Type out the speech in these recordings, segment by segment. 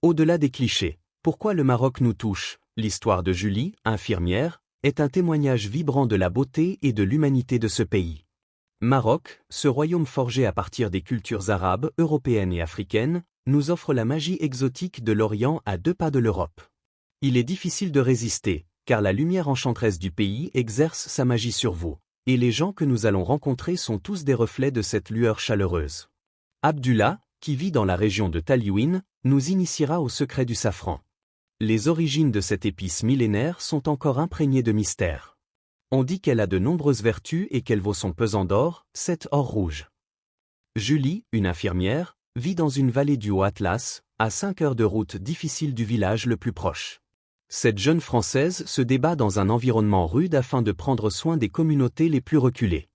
Au-delà des clichés, pourquoi le Maroc nous touche? L'histoire de Julie, infirmière, est un témoignage vibrant de la beauté et de l'humanité de ce pays. Maroc, ce royaume forgé à partir des cultures arabes, européennes et africaines, nous offre la magie exotique de l'Orient à 2 pas de l'Europe. Il est difficile de résister, car la lumière enchanteresse du pays exerce sa magie sur vous, et les gens que nous allons rencontrer sont tous des reflets de cette lueur chaleureuse. Abdullah, qui vit dans la région de Taliouine, nous initiera au secret du safran. Les origines de cette épice millénaire sont encore imprégnées de mystère. On dit qu'elle a de nombreuses vertus et qu'elle vaut son pesant d'or, 7 or rouge. Julie, une infirmière, vit dans une vallée du Haut-Atlas, à 5 heures de route difficile du village le plus proche. Cette jeune Française se débat dans un environnement rude afin de prendre soin des communautés les plus reculées.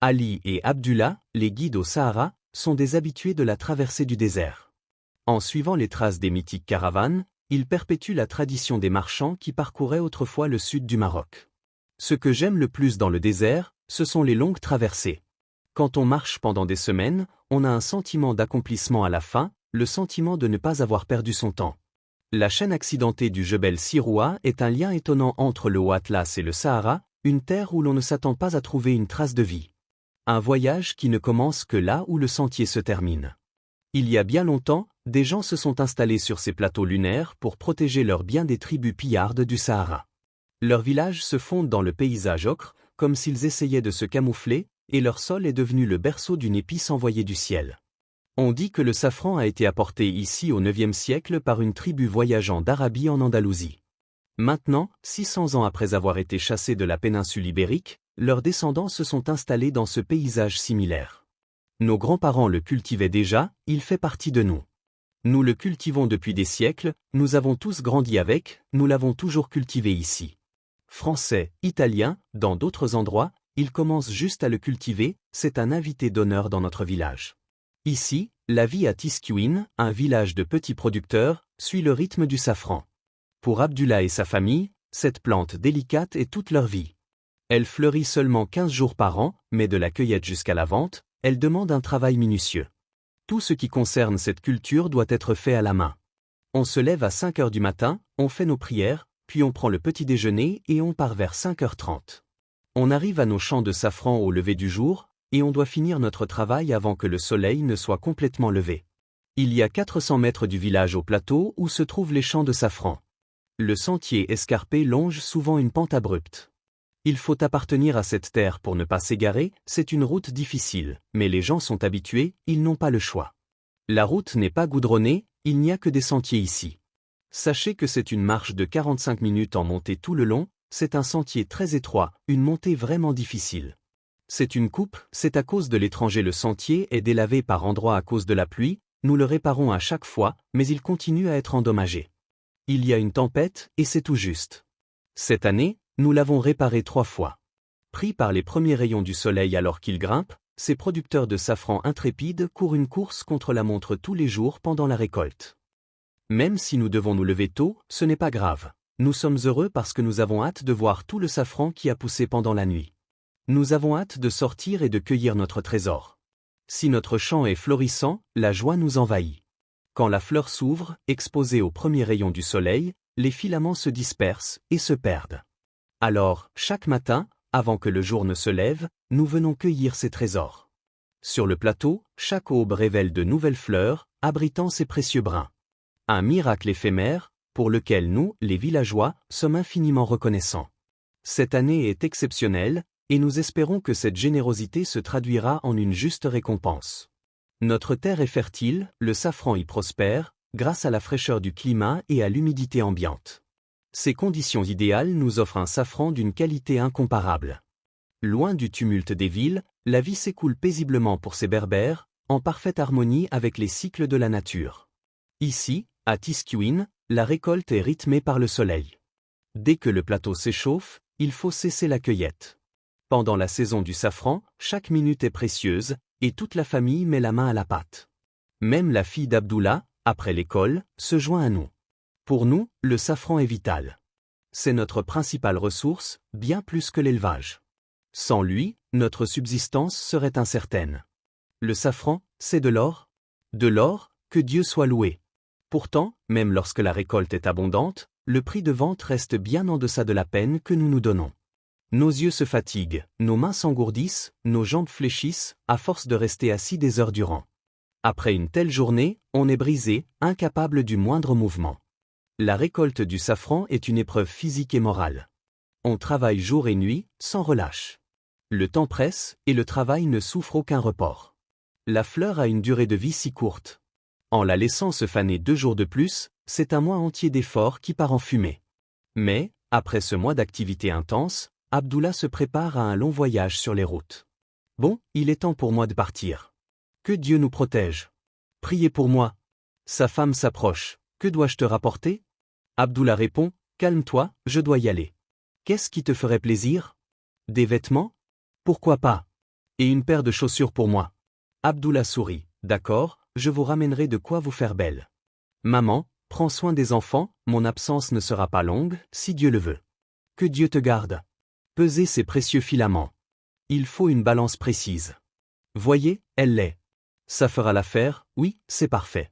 Ali et Abdullah, les guides au Sahara, sont des habitués de la traversée du désert. En suivant les traces des mythiques caravanes, ils perpétuent la tradition des marchands qui parcouraient autrefois le sud du Maroc. Ce que j'aime le plus dans le désert, ce sont les longues traversées. Quand on marche pendant des semaines, on a un sentiment d'accomplissement à la fin, le sentiment de ne pas avoir perdu son temps. La chaîne accidentée du Jebel Siroua est un lien étonnant entre le Haut-Atlas et le Sahara, une terre où l'on ne s'attend pas à trouver une trace de vie. Un voyage qui ne commence que là où le sentier se termine. Il y a bien longtemps, des gens se sont installés sur ces plateaux lunaires pour protéger leurs biens des tribus pillardes du Sahara. Leurs villages se fondent dans le paysage ocre, comme s'ils essayaient de se camoufler, et leur sol est devenu le berceau d'une épice envoyée du ciel. On dit que le safran a été apporté ici au IXe siècle par une tribu voyageant d'Arabie en Andalousie. Maintenant, 600 ans après avoir été chassés de la péninsule ibérique, leurs descendants se sont installés dans ce paysage similaire. Nos grands-parents le cultivaient déjà, il fait partie de nous. Nous le cultivons depuis des siècles, nous avons tous grandi avec, nous l'avons toujours cultivé ici. Français, Italiens, dans d'autres endroits, ils commencent juste à le cultiver, c'est un invité d'honneur dans notre village. Ici, la vie à Tiskouine, un village de petits producteurs, suit le rythme du safran. Pour Abdullah et sa famille, cette plante délicate est toute leur vie. Elle fleurit seulement 15 jours par an, mais de la cueillette jusqu'à la vente, elle demande un travail minutieux. Tout ce qui concerne cette culture doit être fait à la main. On se lève à 5 heures du matin, on fait nos prières, puis on prend le petit déjeuner et on part vers 5h30. On arrive à nos champs de safran au lever du jour, et on doit finir notre travail avant que le soleil ne soit complètement levé. Il y a 400 mètres du village au plateau où se trouvent les champs de safran. Le sentier escarpé longe souvent une pente abrupte. Il faut appartenir à cette terre pour ne pas s'égarer, c'est une route difficile, mais les gens sont habitués, ils n'ont pas le choix. La route n'est pas goudronnée, il n'y a que des sentiers ici. Sachez que c'est une marche de 45 minutes en montée tout le long, c'est un sentier très étroit, une montée vraiment difficile. C'est une coupe, c'est à cause de l'étranger le sentier est délavé par endroits à cause de la pluie, nous le réparons à chaque fois, mais il continue à être endommagé. Il y a une tempête, et c'est tout juste. Cette année, nous l'avons réparé 3 fois. Pris par les premiers rayons du soleil alors qu'il grimpe, ces producteurs de safran intrépides courent une course contre la montre tous les jours pendant la récolte. Même si nous devons nous lever tôt, ce n'est pas grave. Nous sommes heureux parce que nous avons hâte de voir tout le safran qui a poussé pendant la nuit. Nous avons hâte de sortir et de cueillir notre trésor. Si notre champ est florissant, la joie nous envahit. Quand la fleur s'ouvre, exposée aux premiers rayons du soleil, les filaments se dispersent et se perdent. Alors, chaque matin, avant que le jour ne se lève, nous venons cueillir ces trésors. Sur le plateau, chaque aube révèle de nouvelles fleurs, abritant ces précieux brins. Un miracle éphémère, pour lequel nous, les villageois, sommes infiniment reconnaissants. Cette année est exceptionnelle, et nous espérons que cette générosité se traduira en une juste récompense. Notre terre est fertile, le safran y prospère, grâce à la fraîcheur du climat et à l'humidité ambiante. Ces conditions idéales nous offrent un safran d'une qualité incomparable. Loin du tumulte des villes, la vie s'écoule paisiblement pour ces berbères, en parfaite harmonie avec les cycles de la nature. Ici, à Tiskouine, la récolte est rythmée par le soleil. Dès que le plateau s'échauffe, il faut cesser la cueillette. Pendant la saison du safran, chaque minute est précieuse, et toute la famille met la main à la pâte. Même la fille d'Abdullah, après l'école, se joint à nous. Pour nous, le safran est vital. C'est notre principale ressource, bien plus que l'élevage. Sans lui, notre subsistance serait incertaine. Le safran, c'est de l'or. De l'or, que Dieu soit loué. Pourtant, même lorsque la récolte est abondante, le prix de vente reste bien en deçà de la peine que nous nous donnons. Nos yeux se fatiguent, nos mains s'engourdissent, nos jambes fléchissent, à force de rester assis des heures durant. Après une telle journée, on est brisé, incapable du moindre mouvement. La récolte du safran est une épreuve physique et morale. On travaille jour et nuit, sans relâche. Le temps presse, et le travail ne souffre aucun report. La fleur a une durée de vie si courte. En la laissant se faner 2 jours de plus, c'est un mois entier d'efforts qui part en fumée. Mais, après ce mois d'activité intense, Abdullah se prépare à un long voyage sur les routes. Bon, il est temps pour moi de partir. Que Dieu nous protège. Priez pour moi. Sa femme s'approche. Que dois-je te rapporter? Abdullah répond, calme-toi, je dois y aller. Qu'est-ce qui te ferait plaisir? Des vêtements? Pourquoi pas? Et une paire de chaussures pour moi. Abdullah sourit, d'accord, je vous ramènerai de quoi vous faire belle. Maman, prends soin des enfants, mon absence ne sera pas longue, si Dieu le veut. Que Dieu te garde. Pesez ces précieux filaments. Il faut une balance précise. Voyez, elle l'est. Ça fera l'affaire, oui, c'est parfait.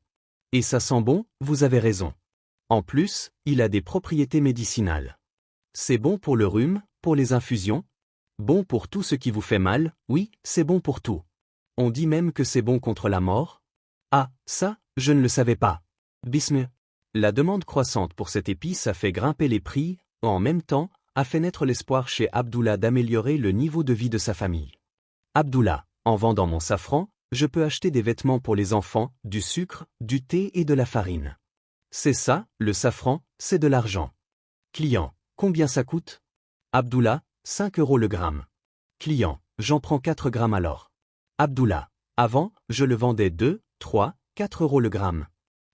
Et ça sent bon, vous avez raison. En plus, il a des propriétés médicinales. C'est bon pour le rhume, pour les infusions. Bon pour tout ce qui vous fait mal, oui, c'est bon pour tout. On dit même que c'est bon contre la mort. Ah, ça, je ne le savais pas. Bismillah. La demande croissante pour cette épice a fait grimper les prix, en même temps, a fait naître l'espoir chez Abdullah d'améliorer le niveau de vie de sa famille. Abdullah, en vendant mon safran, je peux acheter des vêtements pour les enfants, du sucre, du thé et de la farine. C'est ça, le safran, c'est de l'argent. Client, combien ça coûte? Abdullah, 5 € le gramme. Client, j'en prends 4 grammes alors. Abdullah, avant, je le vendais 2, 3, 4 € le gramme.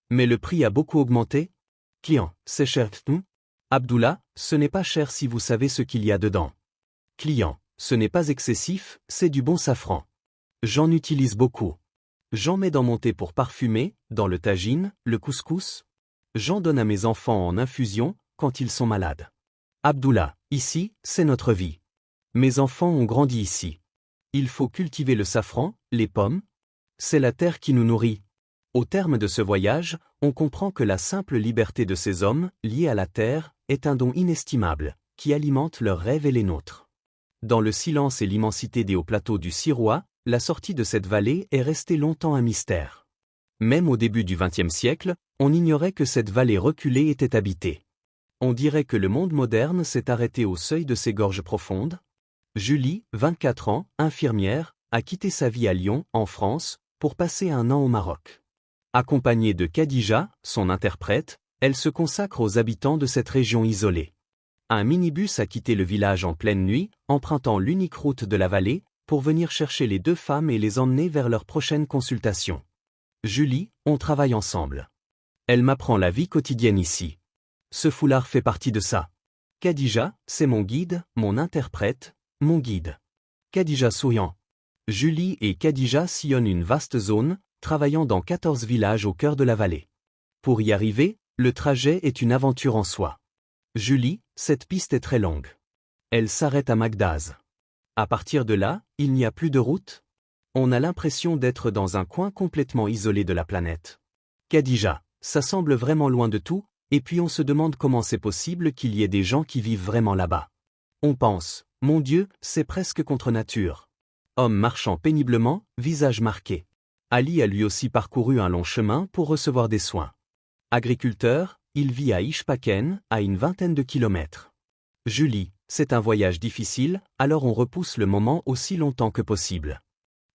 Mais le prix a beaucoup augmenté? Client, c'est cher, non? Abdullah, ce n'est pas cher si vous savez ce qu'il y a dedans. Client, ce n'est pas excessif, c'est du bon safran. J'en utilise beaucoup. J'en mets dans mon thé pour parfumer, dans le tagine, le couscous. J'en donne à mes enfants en infusion, quand ils sont malades. Abdullah, ici, c'est notre vie. Mes enfants ont grandi ici. Il faut cultiver le safran, les pommes. C'est la terre qui nous nourrit. Au terme de ce voyage, on comprend que la simple liberté de ces hommes, liés à la terre, est un don inestimable, qui alimente leurs rêves et les nôtres. Dans le silence et l'immensité des hauts plateaux du Sirois, la sortie de cette vallée est restée longtemps un mystère. Même au début du XXe siècle, on ignorait que cette vallée reculée était habitée. On dirait que le monde moderne s'est arrêté au seuil de ces gorges profondes. Julie, 24 ans, infirmière, a quitté sa vie à Lyon, en France, pour passer un an au Maroc. Accompagnée de Khadija, son interprète, elle se consacre aux habitants de cette région isolée. Un minibus a quitté le village en pleine nuit, empruntant l'unique route de la vallée, pour venir chercher les 2 femmes et les emmener vers leur prochaine consultation. Julie, on travaille ensemble. Elle m'apprend la vie quotidienne ici. Ce foulard fait partie de ça. Khadija, c'est mon guide, mon interprète, mon guide. Khadija souriant. Julie et Khadija sillonnent une vaste zone, travaillant dans 14 villages au cœur de la vallée. Pour y arriver, le trajet est une aventure en soi. Julie, cette piste est très longue. Elle s'arrête à Magdaz. À partir de là, il n'y a plus de route. On a l'impression d'être dans un coin complètement isolé de la planète. Khadija, ça semble vraiment loin de tout, et puis on se demande comment c'est possible qu'il y ait des gens qui vivent vraiment là-bas. On pense, mon Dieu, c'est presque contre nature. Homme marchant péniblement, visage marqué. Ali a lui aussi parcouru un long chemin pour recevoir des soins. Agriculteur, il vit à Ishpaken, à une 20aine de kilomètres. Julie, c'est un voyage difficile, alors on repousse le moment aussi longtemps que possible.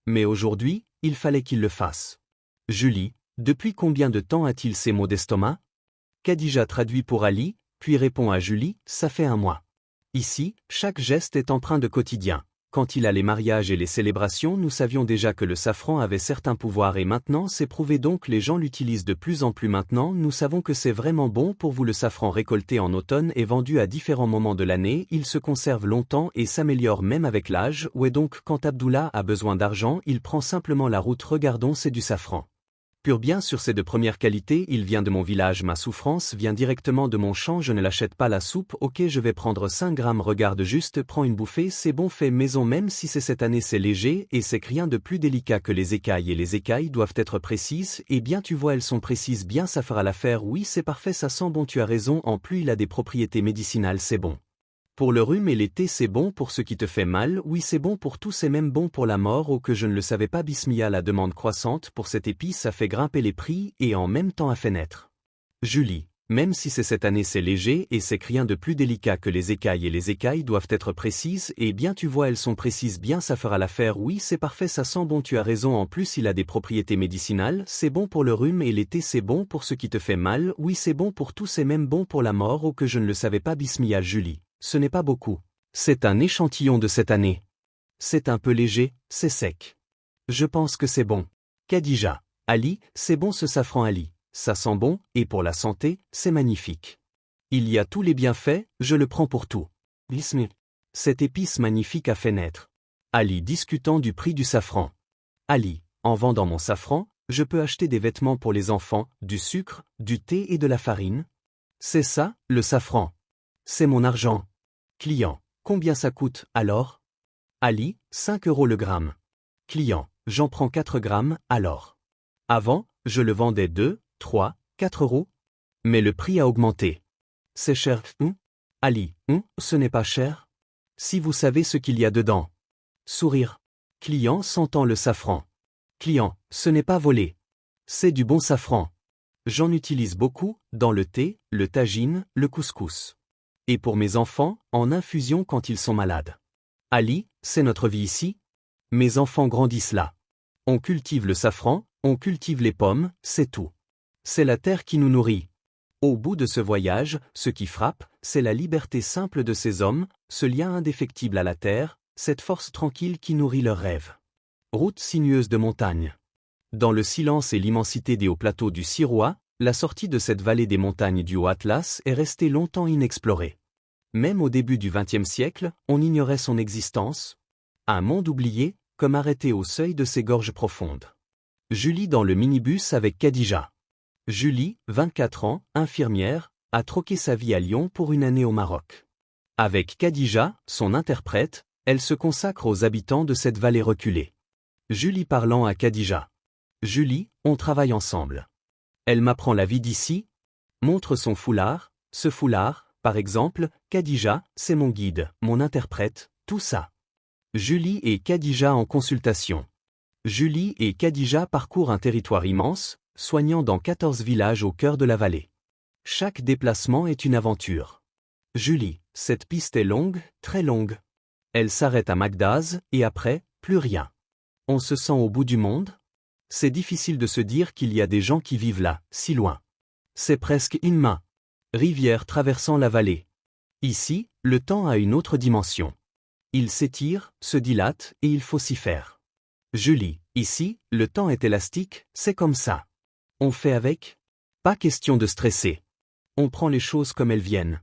Mais aujourd'hui, il fallait qu'il le fasse. Julie, depuis combien de temps a-t-il ces maux d'estomac? Khadija traduit pour Ali, puis répond à Julie, ça fait 1 mois. Ici, chaque geste est empreint de quotidien. Quand il a les mariages et les célébrations, nous savions déjà que le safran avait certains pouvoirs et maintenant c'est prouvé, donc les gens l'utilisent de plus en plus maintenant. Nous savons que c'est vraiment bon pour vous. Le safran récolté en automne est vendu à différents moments de l'année, il se conserve longtemps et s'améliore même avec l'âge. Ouais, donc quand Abdullah a besoin d'argent, il prend simplement la route. Regardons, c'est du safran. Pur bien sur ses de première qualité, il vient de mon village, ma souffrance vient directement de mon champ, je ne l'achète pas la soupe, ok je vais prendre 5 grammes, regarde juste, prends une bouffée, c'est bon fait maison même si c'est cette année c'est léger et c'est rien de plus délicat que les écailles et les écailles doivent être précises, et bien tu vois elles sont précises bien ça fera l'affaire, oui c'est parfait ça sent bon tu as raison en plus il a des propriétés médicinales c'est bon. Pour le rhume et l'été c'est bon pour ce qui te fait mal, oui c'est bon pour tout c'est même bon pour la mort oh que je ne le savais pas bismillah la demande croissante pour cette épice ça fait grimper les prix et en même temps a fait naître. Julie, même si c'est cette année c'est léger et c'est rien de plus délicat que les écailles et les écailles doivent être précises et bien tu vois elles sont précises bien ça fera l'affaire oui c'est parfait ça sent bon tu as raison en plus il a des propriétés médicinales, c'est bon pour le rhume et l'été c'est bon pour ce qui te fait mal, oui c'est bon pour tout c'est même bon pour la mort oh que je ne le savais pas bismillah Julie. Ce n'est pas beaucoup. C'est un échantillon de cette année. C'est un peu léger, c'est sec. Je pense que c'est bon. Khadija. Ali, c'est bon ce safran Ali. Ça sent bon, et pour la santé, c'est magnifique. Il y a tous les bienfaits, je le prends pour tout. Bismillah. Cette épice magnifique a fait naître. Ali discutant du prix du safran. Ali, en vendant mon safran, je peux acheter des vêtements pour les enfants, du sucre, du thé et de la farine. C'est ça, le safran. C'est mon argent. Client, combien ça coûte, alors? Ali, 5 € le gramme. Client, j'en prends 4 grammes, alors. Avant, je le vendais 2, 3, 4 €. Mais le prix a augmenté. C'est cher, Ali, ce n'est pas cher? Si vous savez ce qu'il y a dedans. Sourire. Client sentant le safran. Client, ce n'est pas volé. C'est du bon safran. J'en utilise beaucoup, dans le thé, le tagine, le couscous. Et pour mes enfants, en infusion quand ils sont malades. Ali, c'est notre vie ici. Mes enfants grandissent là. On cultive le safran, on cultive les pommes, c'est tout. C'est la terre qui nous nourrit. Au bout de ce voyage, ce qui frappe, c'est la liberté simple de ces hommes, ce lien indéfectible à la terre, cette force tranquille qui nourrit leurs rêves. Route sinueuse de montagne. Dans le silence et l'immensité des hauts plateaux du Sirois, la sortie de cette vallée des montagnes du Haut Atlas est restée longtemps inexplorée. Même au début du XXe siècle, on ignorait son existence. Un monde oublié, comme arrêté au seuil de ces gorges profondes. Julie dans le minibus avec Khadija. Julie, 24 ans, infirmière, a troqué sa vie à Lyon pour une année au Maroc. Avec Khadija, son interprète, elle se consacre aux habitants de cette vallée reculée. Julie parlant à Khadija. Julie, on travaille ensemble. Elle m'apprend la vie d'ici. Montre son foulard, ce foulard, par exemple, Khadija, c'est mon guide, mon interprète, tout ça. Julie et Khadija en consultation. Julie et Khadija parcourent un territoire immense, soignant dans 14 villages au cœur de la vallée. Chaque déplacement est une aventure. Julie, cette piste est longue, très longue. Elle s'arrête à Magdaz, et après, plus rien. On se sent au bout du monde? C'est difficile de se dire qu'il y a des gens qui vivent là, si loin. C'est presque une main. Rivière traversant la vallée. Ici, le temps a une autre dimension. Il s'étire, se dilate, et il faut s'y faire. Julie, ici, le temps est élastique, c'est comme ça. On fait avec? Pas question de stresser. On prend les choses comme elles viennent.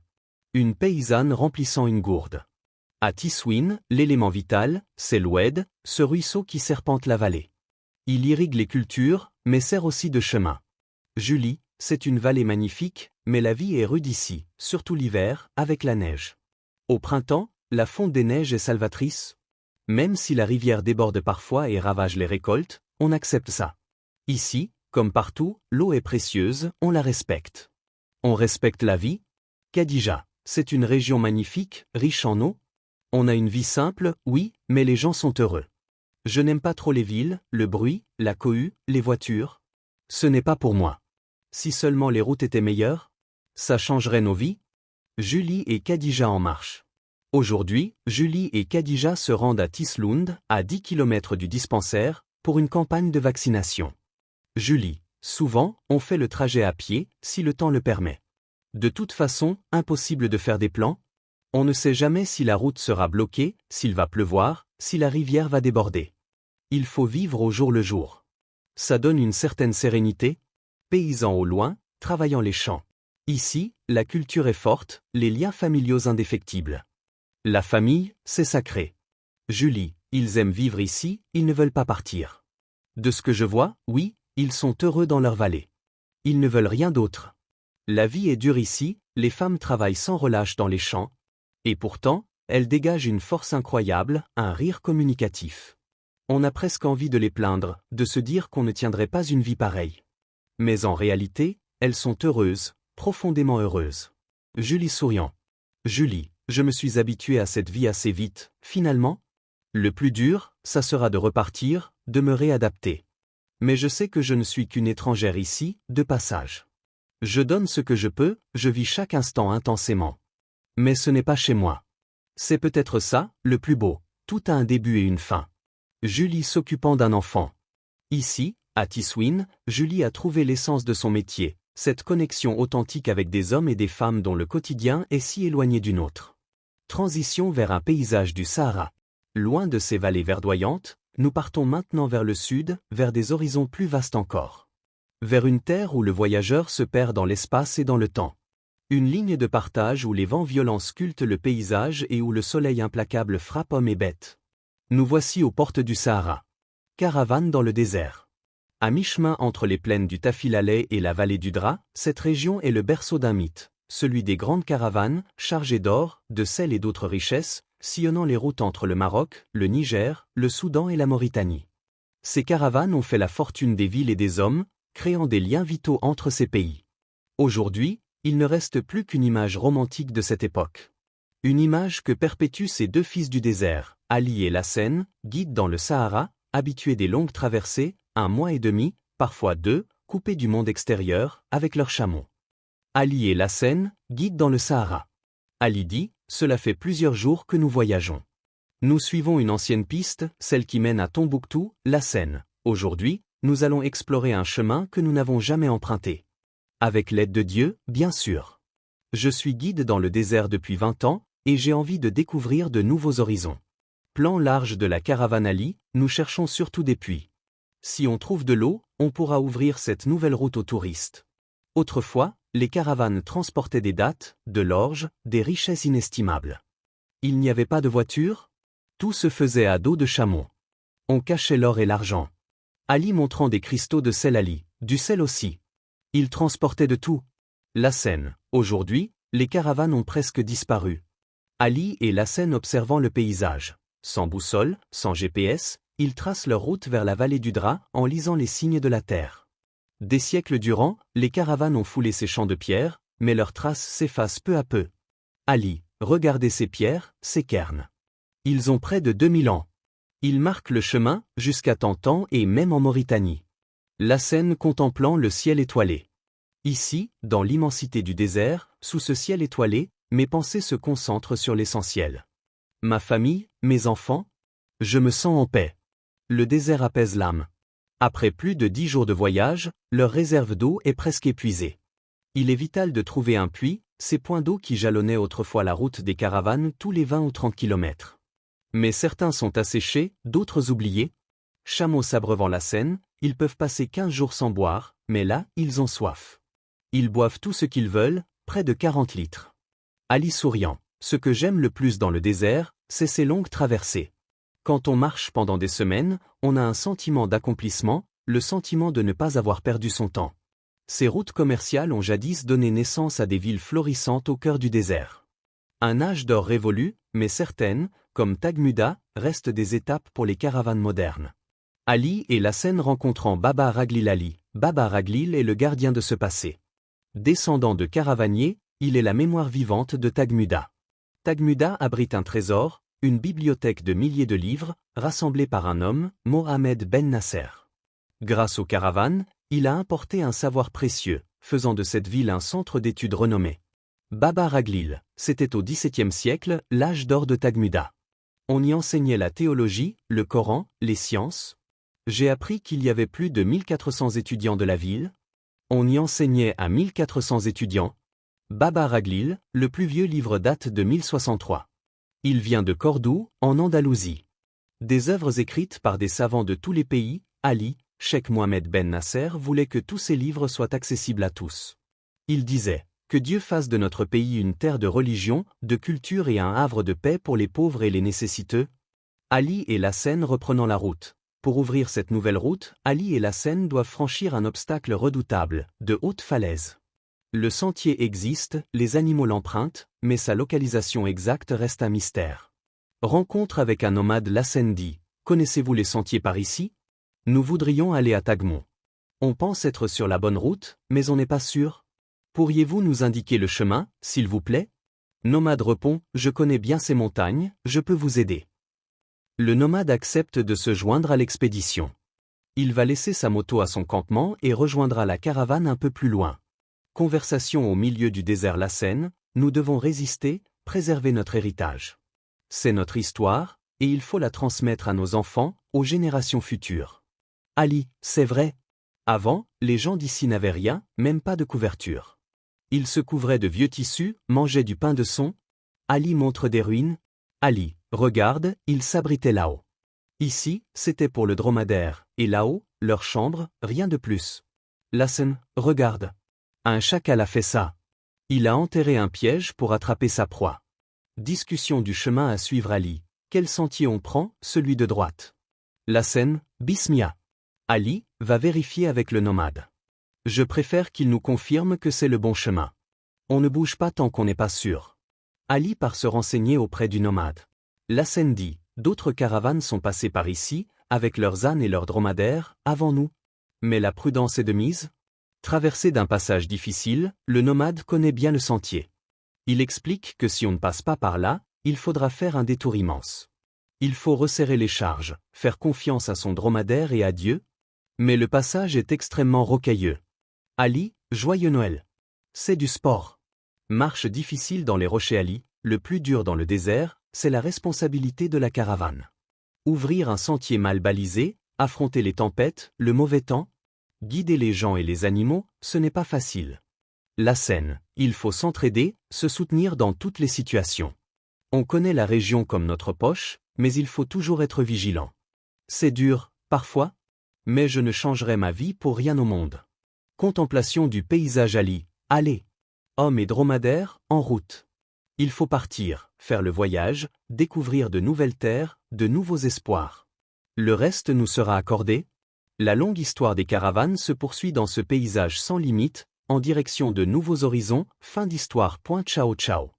Une paysanne remplissant une gourde. À Tiswin, l'élément vital, c'est l'Oued, ce ruisseau qui serpente la vallée. Il irrigue les cultures, mais sert aussi de chemin. Julie, c'est une vallée magnifique, mais la vie est rude ici, surtout l'hiver, avec la neige. Au printemps, la fonte des neiges est salvatrice. Même si la rivière déborde parfois et ravage les récoltes, on accepte ça. Ici, comme partout, l'eau est précieuse, on la respecte. On respecte la vie. Khadija, c'est une région magnifique, riche en eau. On a une vie simple, oui, mais les gens sont heureux. Je n'aime pas trop les villes, le bruit, la cohue, les voitures. Ce n'est pas pour moi. Si seulement les routes étaient meilleures, ça changerait nos vies. Julie et Khadija en marche. Aujourd'hui, Julie et Khadija se rendent à Tislund, à 10 km du dispensaire, pour une campagne de vaccination. Julie, souvent, on fait le trajet à pied, si le temps le permet. De toute façon, impossible de faire des plans. On ne sait jamais si la route sera bloquée, s'il va pleuvoir, si la rivière va déborder. Il faut vivre au jour le jour. Ça donne une certaine sérénité. Paysans au loin, travaillant les champs. Ici, la culture est forte, les liens familiaux indéfectibles. La famille, c'est sacré. Julie, ils aiment vivre ici, ils ne veulent pas partir. De ce que je vois, oui, Ils sont heureux dans leur vallée. Ils ne veulent rien d'autre. La vie est dure ici, les femmes travaillent sans relâche dans les champs, et pourtant, elles dégagent une force incroyable, un rire communicatif. On a presque envie de les plaindre, de se dire qu'on ne tiendrait pas une vie pareille. Mais en réalité, elles sont heureuses, profondément heureuses. Julie souriant. Julie, je me suis habituée à cette vie assez vite, finalement. Le plus dur, ça sera de repartir, de me réadapter. Mais je sais que je ne suis qu'une étrangère ici, de passage. Je donne ce que je peux, je vis chaque instant intensément. Mais ce n'est pas chez moi. C'est peut-être ça, le plus beau. Tout a un début et une fin. Julie s'occupant d'un enfant. Ici, à Tiswin, Julie a trouvé l'essence de son métier, cette connexion authentique avec des hommes et des femmes dont le quotidien est si éloigné du nôtre. Transition vers un paysage du Sahara. Loin de ces vallées verdoyantes, nous partons maintenant vers le sud, vers des horizons plus vastes encore. Vers une terre où le voyageur se perd dans l'espace et dans le temps. Une ligne de partage où les vents violents sculptent le paysage et où le soleil implacable frappe hommes et bêtes. Nous voici aux portes du Sahara. Caravane dans le désert. À mi-chemin entre les plaines du Tafilaleh et la vallée du Dra, cette région est le berceau d'un mythe, celui des grandes caravanes, chargées d'or, de sel et d'autres richesses, sillonnant les routes entre le Maroc, le Niger, le Soudan et la Mauritanie. Ces caravanes ont fait la fortune des villes et des hommes, créant des liens vitaux entre ces pays. Aujourd'hui, il ne reste plus qu'une image romantique de cette époque. Une image que perpétuent ces deux fils du désert, Ali et Lassen, guides dans le Sahara, habitués des longues traversées, 1 mois et demi, parfois 2, coupés du monde extérieur, avec leurs chameaux. Ali et Lassen, guides dans le Sahara. Ali dit, cela fait plusieurs jours que nous voyageons. Nous suivons une ancienne piste, celle qui mène à Tombouctou, Lassen. Aujourd'hui, nous allons explorer un chemin que nous n'avons jamais emprunté. Avec l'aide de Dieu, bien sûr. Je suis guide dans le désert depuis 20 ans, et j'ai envie de découvrir de nouveaux horizons. Plan large de la caravane Ali, nous cherchons surtout des puits. Si on trouve de l'eau, on pourra ouvrir cette nouvelle route aux touristes. Autrefois, les caravanes transportaient des dattes, de l'orge, des richesses inestimables. Il n'y avait pas de voiture? Tout se faisait à dos de chameau. On cachait l'or et l'argent. Ali montrant des cristaux de sel Ali, du sel aussi. Il transportait de tout. Lassen, aujourd'hui, les caravanes ont presque disparu. Ali et Lassen observant le paysage. Sans boussole, sans GPS, ils tracent leur route vers la vallée du Dra en lisant les signes de la terre. Des siècles durant, les caravanes ont foulé ces champs de pierre, mais leurs traces s'effacent peu à peu. Ali, regardez ces pierres, ces cairns. Ils ont près de 2000 ans. Ils marquent le chemin, jusqu'à Tantan et même en Mauritanie. Lassen contemplant le ciel étoilé. Ici, dans l'immensité du désert, sous ce ciel étoilé, mes pensées se concentrent sur l'essentiel. Ma famille, mes enfants? Je me sens en paix. Le désert apaise l'âme. Après plus de 10 jours de voyage, leur réserve d'eau est presque épuisée. Il est vital de trouver un puits, ces points d'eau qui jalonnaient autrefois la route des caravanes tous les 20 ou 30 kilomètres. Mais certains sont asséchés, d'autres oubliés. Chameaux s'abreuvant la Seine, ils peuvent passer 15 jours sans boire, mais là, ils ont soif. Ils boivent tout ce qu'ils veulent, près de 40 litres. Ali souriant, ce que j'aime le plus dans le désert, c'est ces longues traversées. Quand on marche pendant des semaines, on a un sentiment d'accomplissement, le sentiment de ne pas avoir perdu son temps. Ces routes commerciales ont jadis donné naissance à des villes florissantes au cœur du désert. Un âge d'or révolu, mais certaines, comme Tagmuda, restent des étapes pour les caravanes modernes. Ali et Lassen rencontrant Baba Raglil Ali. Baba Raglil est le gardien de ce passé. Descendant de caravaniers, il est la mémoire vivante de Tagmuda. Tagmuda abrite un trésor, une bibliothèque de milliers de livres, rassemblés par un homme, Mohamed Ben Nasser. Grâce aux caravanes, il a importé un savoir précieux, faisant de cette ville un centre d'études renommé. Baba Raglil, c'était au XVIIe siècle, l'âge d'or de Tagmuda. On y enseignait la théologie, le Coran, les sciences. J'ai appris qu'il y avait plus de 1400 étudiants de la ville. On y enseignait à 1400 étudiants. Baba Raglil, le plus vieux livre date de 1063. Il vient de Cordoue, en Andalousie. Des œuvres écrites par des savants de tous les pays, Ali, Cheikh Mohamed Ben Nasser voulait que tous ces livres soient accessibles à tous. Il disait, que Dieu fasse de notre pays une terre de religion, de culture et un havre de paix pour les pauvres et les nécessiteux. Ali et Lassen reprenant la route. Pour ouvrir cette nouvelle route, Ali et Lassène doivent franchir un obstacle redoutable, de hautes falaises. Le sentier existe, les animaux l'empruntent, mais sa localisation exacte reste un mystère. Rencontre avec un nomade Lassène dit « Connaissez-vous les sentiers par ici ? Nous voudrions aller à Tagmont. On pense être sur la bonne route, mais on n'est pas sûr. Pourriez-vous nous indiquer le chemin, s'il vous plaît ?» Nomade répond « Je connais bien ces montagnes, je peux vous aider. » Le nomade accepte de se joindre à l'expédition. Il va laisser sa moto à son campement et rejoindra la caravane un peu plus loin. Conversation au milieu du désert Lassène, nous devons résister, préserver notre héritage. C'est notre histoire, et il faut la transmettre à nos enfants, aux générations futures. Ali, c'est vrai. Avant, les gens d'ici n'avaient rien, même pas de couverture. Ils se couvraient de vieux tissus, mangeaient du pain de son. Ali montre des ruines. Ali, regarde, ils s'abritaient là-haut. Ici, c'était pour le dromadaire, et là-haut, leur chambre, rien de plus. Lassène, regarde. Un chacal a fait ça. Il a enterré un piège pour attraper sa proie. Discussion du chemin à suivre Ali. Quel sentier on prend, celui de droite. Lassène, Bismillah. Ali, va vérifier avec le nomade. Je préfère qu'il nous confirme que c'est le bon chemin. On ne bouge pas tant qu'on n'est pas sûr. Ali part se renseigner auprès du nomade. Lassène dit, d'autres caravanes sont passées par ici, avec leurs ânes et leurs dromadaires, avant nous. Mais la prudence est de mise. Traversé d'un passage difficile, le nomade connaît bien le sentier. Il explique que si on ne passe pas par là, il faudra faire un détour immense. Il faut resserrer les charges, faire confiance à son dromadaire et à Dieu. Mais le passage est extrêmement rocailleux. Ali, joyeux Noël. C'est du sport. Marche difficile dans les rochers Ali, le plus dur dans le désert, c'est la responsabilité de la caravane. Ouvrir un sentier mal balisé, affronter les tempêtes, le mauvais temps, guider les gens et les animaux, ce n'est pas facile. Lassène, il faut s'entraider, se soutenir dans toutes les situations. On connaît la région comme notre poche, mais il faut toujours être vigilant. C'est dur, parfois, mais je ne changerai ma vie pour rien au monde. Contemplation du paysage Ali, allez. Hommes et dromadaires, en route. Il faut partir, faire le voyage, découvrir de nouvelles terres, de nouveaux espoirs. Le reste nous sera accordé. La longue histoire des caravanes se poursuit dans ce paysage sans limite, en direction de nouveaux horizons, fin d'histoire. Ciao ciao.